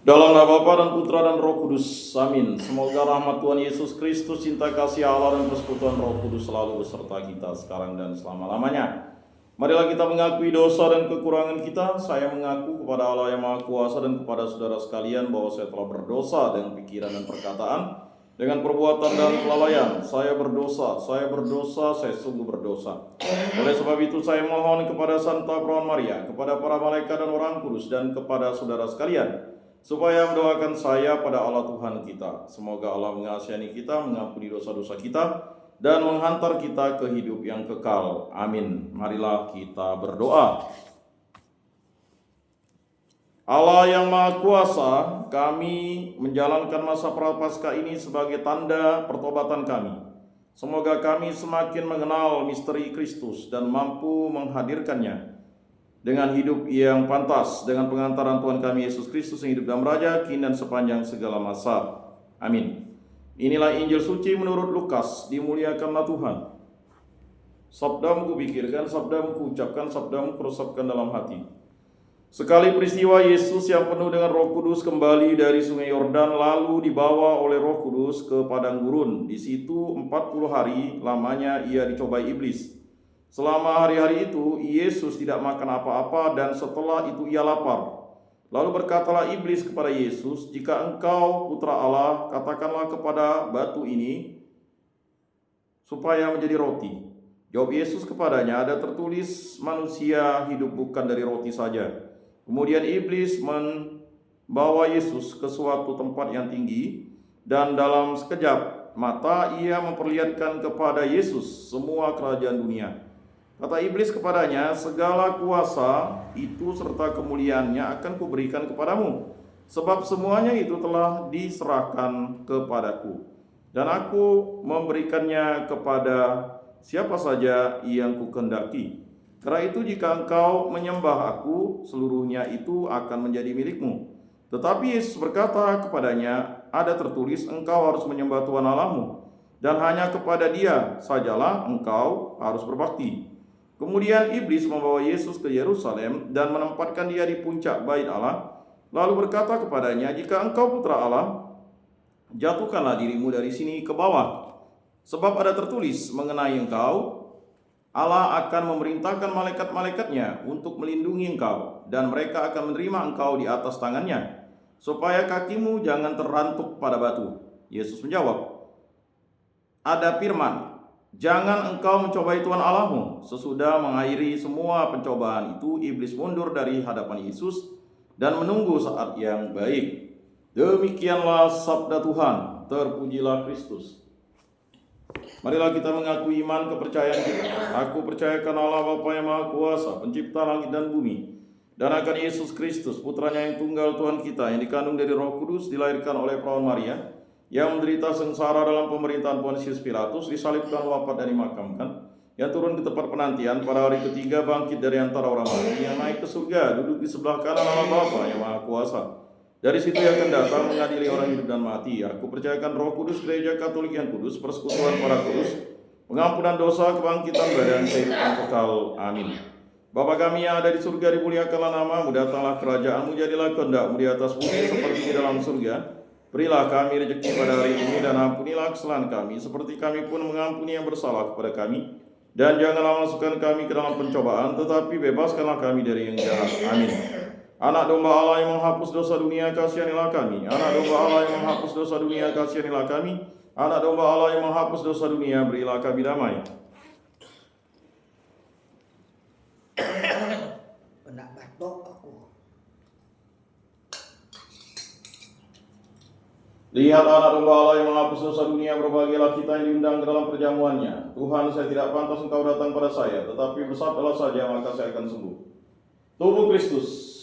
Dalam nama Bapa dan Putra dan Roh Kudus, amin. Semoga rahmat Tuhan Yesus Kristus, cinta kasih Allah dan persekutuan Roh Kudus selalu beserta kita sekarang dan selama-lamanya. Marilah kita mengakui dosa dan kekurangan kita. Saya mengaku kepada Allah yang Maha Kuasa dan kepada saudara sekalian bahwa saya telah berdosa dengan pikiran dan perkataan, dengan perbuatan dan kelalaian. Saya berdosa, saya sungguh berdosa. Oleh sebab itu saya mohon kepada Santa Perawan Maria, kepada para malaikat dan orang kudus, dan kepada saudara sekalian, supaya mendoakan saya pada Allah Tuhan kita. Semoga Allah mengasihani kita, mengampuni dosa-dosa kita, dan menghantar kita ke hidup yang kekal. Amin. Marilah kita berdoa. Allah yang Maha Kuasa, kami menjalankan masa Prapaskah ini sebagai tanda pertobatan kami. Semoga kami semakin mengenal misteri Kristus dan mampu menghadirkannya dengan hidup yang pantas, dengan pengantaran Tuhan kami Yesus Kristus yang hidup dan meraja kini dan sepanjang segala masa. Amin. Inilah Injil suci menurut Lukas. Dimuliakanlah Tuhan. Sabdamu kupikirkan, sabdamu kuucapkan, sabdamu kuresapkan dalam hati. Sekali peristiwa Yesus yang penuh dengan Roh Kudus kembali dari Sungai Yordan, lalu dibawa oleh Roh Kudus ke padang gurun. Di situ 40 hari lamanya ia dicobai iblis. Selama hari-hari itu, Yesus tidak makan apa-apa dan setelah itu ia lapar. Lalu berkatalah iblis kepada Yesus, "Jika engkau putra Allah, katakanlah kepada batu ini supaya menjadi roti." Jawab Yesus kepadanya, "Ada tertulis, manusia hidup bukan dari roti saja." Kemudian iblis membawa Yesus ke suatu tempat yang tinggi, dan dalam sekejap mata ia memperlihatkan kepada Yesus semua kerajaan dunia. Kata iblis kepadanya, "Segala kuasa itu serta kemuliaannya akan kuberikan kepadamu, sebab semuanya itu telah diserahkan kepadaku, dan aku memberikannya kepada siapa saja yang kukehendaki. Karena itu jika engkau menyembah aku, seluruhnya itu akan menjadi milikmu." Tetapi Yesus berkata kepadanya, "Ada tertulis, engkau harus menyembah Tuhan Allahmu, dan hanya kepada Dia sajalah engkau harus berbakti." Kemudian iblis membawa Yesus ke Yerusalem dan menempatkan dia di puncak bait Allah, lalu berkata kepadanya, "Jika engkau putra Allah, jatuhkanlah dirimu dari sini ke bawah. Sebab ada tertulis mengenai engkau, Allah akan memerintahkan malaikat-malaikatnya untuk melindungi engkau, dan mereka akan menerima engkau di atas tangannya, supaya kakimu jangan terrantuk pada batu." Yesus menjawab, "Ada firman, jangan engkau mencobai Tuhan Allahmu." Sesudah mengakhiri semua pencobaan itu, iblis mundur dari hadapan Yesus dan menunggu saat yang baik. Demikianlah sabda Tuhan. Terpujilah Kristus. Marilah kita mengakui iman kepercayaan kita. Aku percayakan Allah Bapa yang Maha Kuasa, pencipta langit dan bumi, dan akan Yesus Kristus, putranya yang tunggal Tuhan kita, yang dikandung dari Roh Kudus, dilahirkan oleh Perawan Maria, yang menderita sengsara dalam pemerintahan Pontius Pilatus, disalibkan, wafat dan dimakamkan, yang turun ke tempat penantian, pada hari ketiga bangkit dari antara orang mati, yang naik ke surga, duduk di sebelah kanan Allah Bapa yang Maha Kuasa. Dari situ ia akan datang mengadili orang hidup dan mati. Aku percayakan Roh Kudus, Gereja Katolik yang kudus, persekutuan para kudus, pengampunan dosa, kebangkitan badan, kehidupan kekal. Amin. Bapa kami yang ada di surga, dimuliakanlah namamu, datanglah kerajaanmu, jadilah kehendakmu di atas bumi seperti di dalam surga. Berilah kami rezeki pada hari ini, dan ampunilah kesalahan kami, seperti kami pun mengampuni yang bersalah kepada kami. Dan janganlah masukkan kami ke dalam pencobaan, tetapi bebaskanlah kami dari yang jahat. Amin. Anak domba Allah yang menghapus dosa dunia, kasihanilah kami. Anak domba Allah yang menghapus dosa dunia, kasihanilah kami. Anak domba Allah yang menghapus dosa dunia, berilah kami damai. Kena batuk aku. Lihat anak domba Allah yang menghapus dosa dunia, berbahagialah kita yang diundang ke dalam perjamuannya. Tuhan, saya tidak pantas engkau datang pada saya, tetapi bersabdalah saja, maka saya akan sembuh. Tubuh Kristus.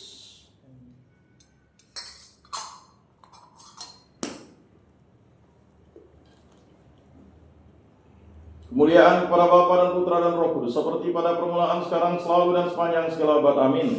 Kemuliaan kepada Bapa dan Putra dan Roh Kudus, seperti pada permulaan, sekarang, selalu, dan sepanjang segala abad. Amin.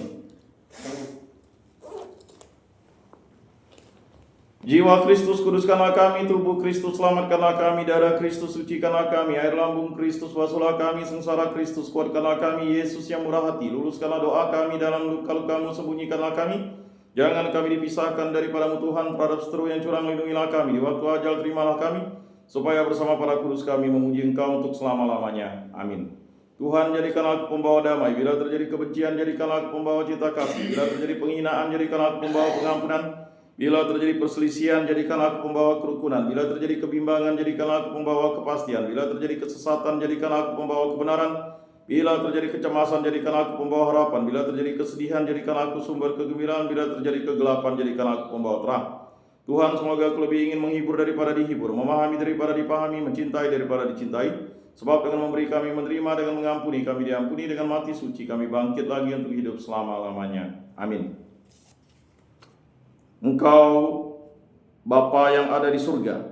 Jiwa Kristus, kuduskanlah kami. Tubuh Kristus, selamatkanlah kami. Darah Kristus, sucikanlah kami. Air lambung Kristus, basuhlah kami. Sengsara Kristus, kuatkanlah kami. Yesus yang murah hati, luluskanlah doa kami. Dalam luka-lukamu, sembunyikanlah kami. Jangan kami dipisahkan daripada-Mu Tuhan terhadap seteru yang curang, lindungilah kami. Di waktu ajal terimalah kami, supaya bersama para kudus kami memuji Engkau untuk selama-lamanya. Amin. Tuhan, jadikanlah aku pembawa damai. Bila terjadi kebencian, jadikanlah aku pembawa cita kasih. Bila terjadi penghinaan, jadikanlah aku pembawa pengampunan. Bila terjadi perselisihan, jadikanlah aku pembawa kerukunan. Bila terjadi kebimbangan, jadikanlah aku pembawa kepastian. Bila terjadi kesesatan, jadikanlah aku pembawa kebenaran. Bila terjadi kecemasan, jadikanlah aku pembawa harapan. Bila terjadi kesedihan, jadikanlah aku sumber kegembiraan. Bila terjadi kegelapan, jadikanlah aku pembawa terang. Tuhan, semoga aku lebih ingin menghibur daripada dihibur, memahami daripada dipahami, mencintai daripada dicintai. Sebab dengan memberi kami menerima, dengan mengampuni kami diampuni, dengan mati suci kami bangkit lagi untuk hidup selama-lamanya. Amin. Engkau, Bapa yang ada di surga,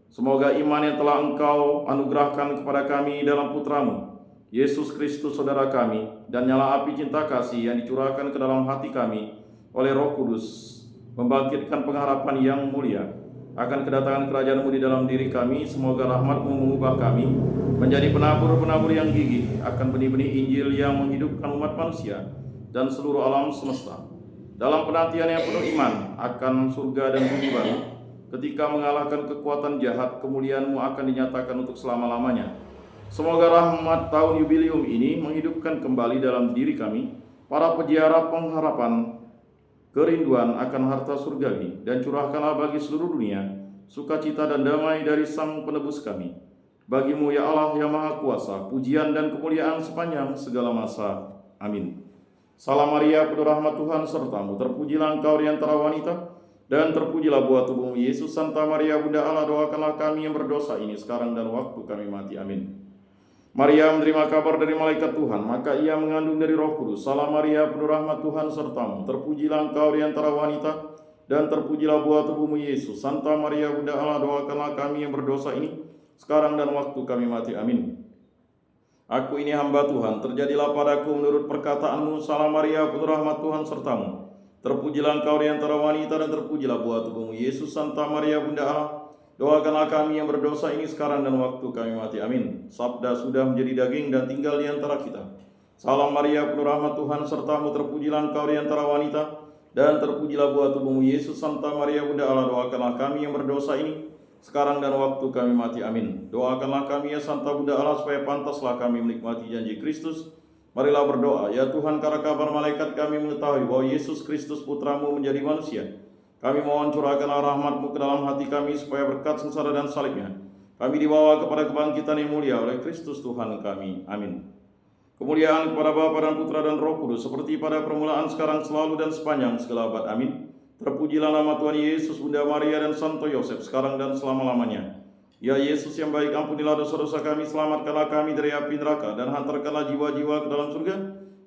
semoga iman yang telah Engkau anugerahkan kepada kami dalam Putra-Mu, Yesus Kristus saudara kami, dan nyala api cinta kasih yang dicurahkan ke dalam hati kami oleh Roh Kudus, membangkitkan pengharapan yang mulia akan kedatangan kerajaan-Mu di dalam diri kami. Semoga rahmat-Mu mengubah kami menjadi penabur-penabur yang gigih akan benih-benih Injil yang menghidupkan umat manusia dan seluruh alam semesta. Dalam penantian yang penuh iman akan surga dan bumi baru, ketika mengalahkan kekuatan jahat, kemuliaan-Mu akan dinyatakan untuk selama-lamanya. Semoga rahmat tahun yubileum ini menghidupkan kembali dalam diri kami para peziarah pengharapan, kerinduan akan harta surgawi, dan curahkanlah bagi seluruh dunia sukacita dan damai dari Sang Penebus kami. Bagi-Mu ya Allah yang Maha Kuasa, pujian dan kemuliaan sepanjang segala masa. Amin. Salam Maria, penuh rahmat Tuhan serta-Mu, terpujilah Engkau di antara wanita, dan terpujilah buah tubuh-Mu Yesus. Santa Maria Bunda Allah, doakanlah kami yang berdosa ini sekarang dan waktu kami mati. Amin. Maria menerima kabar dari malaikat Tuhan, maka ia mengandung dari Roh Kudus. Salam Maria, penuh rahmat Tuhan serta-Mu, terpujilah Engkau di antara wanita, dan terpujilah buah tubuh-Mu Yesus. Santa Maria Bunda Allah, doakanlah kami yang berdosa ini sekarang dan waktu kami mati. Amin. Aku ini hamba Tuhan, terjadilah padaku menurut perkataan-Mu. Salam Maria, penuh rahmat Tuhan serta-Mu, terpujilah Engkau di antara wanita, dan terpujilah buah tubuh-Mu Yesus. Santa Maria Bunda Allah, doakanlah kami yang berdosa ini sekarang dan waktu kami mati. Amin. Sabda sudah menjadi daging dan tinggal di antara kita. Salam Maria, penuh rahmat Tuhan serta-Mu, terpujilah Engkau di antara wanita, dan terpujilah buah tubuh-Mu Yesus. Santa Maria Bunda Allah, doakanlah kami yang berdosa ini sekarang dan waktu kami mati. Amin. Doakanlah kami ya Santa Bunda Allah, supaya pantaslah kami menikmati janji Kristus. Marilah berdoa. Ya Tuhan, karena kabar malaikat kami mengetahui bahwa Yesus Kristus Putra-Mu menjadi manusia, kami mohon curahkanlah rahmat-Mu ke dalam hati kami, supaya berkat sengsara dan salibnya kami dibawa kepada kebangkitan yang mulia oleh Kristus Tuhan kami. Amin. Kemuliaan kepada Bapa dan Putra dan Roh Kudus, seperti pada permulaan, sekarang, selalu, dan sepanjang segala abad. Amin. Terpujilah nama Tuhan Yesus, Bunda Maria, dan Santo Yosef, sekarang dan selama-lamanya. Ya Yesus yang baik, ampunilah dosa-dosa kami, selamatkanlah kami dari api neraka, dan hantarkanlah jiwa-jiwa ke dalam surga,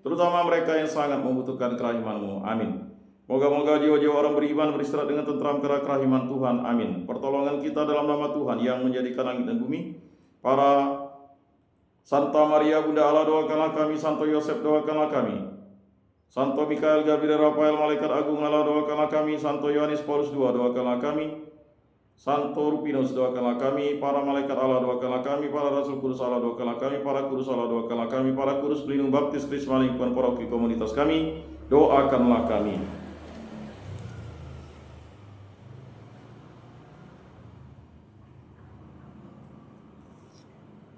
terutama mereka yang sangat membutuhkan kerahiman-Mu. Amin. Moga-moga jiwa-jiwa orang beriman beristirahat dengan tentram karena kerahiman Tuhan. Amin. Pertolongan kita dalam nama Tuhan yang menjadikan langit dan bumi. Para Santa Maria Bunda Allah, doakanlah kami. Santo Yosef, doakanlah kami. Santo Mikael, Gabriel, Rafael, Malaikat Agung Allah, doakanlah kami. Santo Yohanes Paulus II, doakanlah kami. Santo Rupinus, doakanlah kami. Para malaikat Allah, doakanlah kami. Para Rasul Kudus Allah, doakanlah kami. Para Kudus Allah, doakanlah kami. Para Kudus pelindung baptis Krisma lingkungan paroki komunitas kami, doakanlah kami.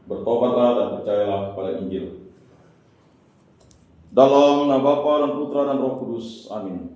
Bertobatlah dan percayalah kepada Injil. Dalam nama Bapa dan Putra dan Roh Kudus. Amin.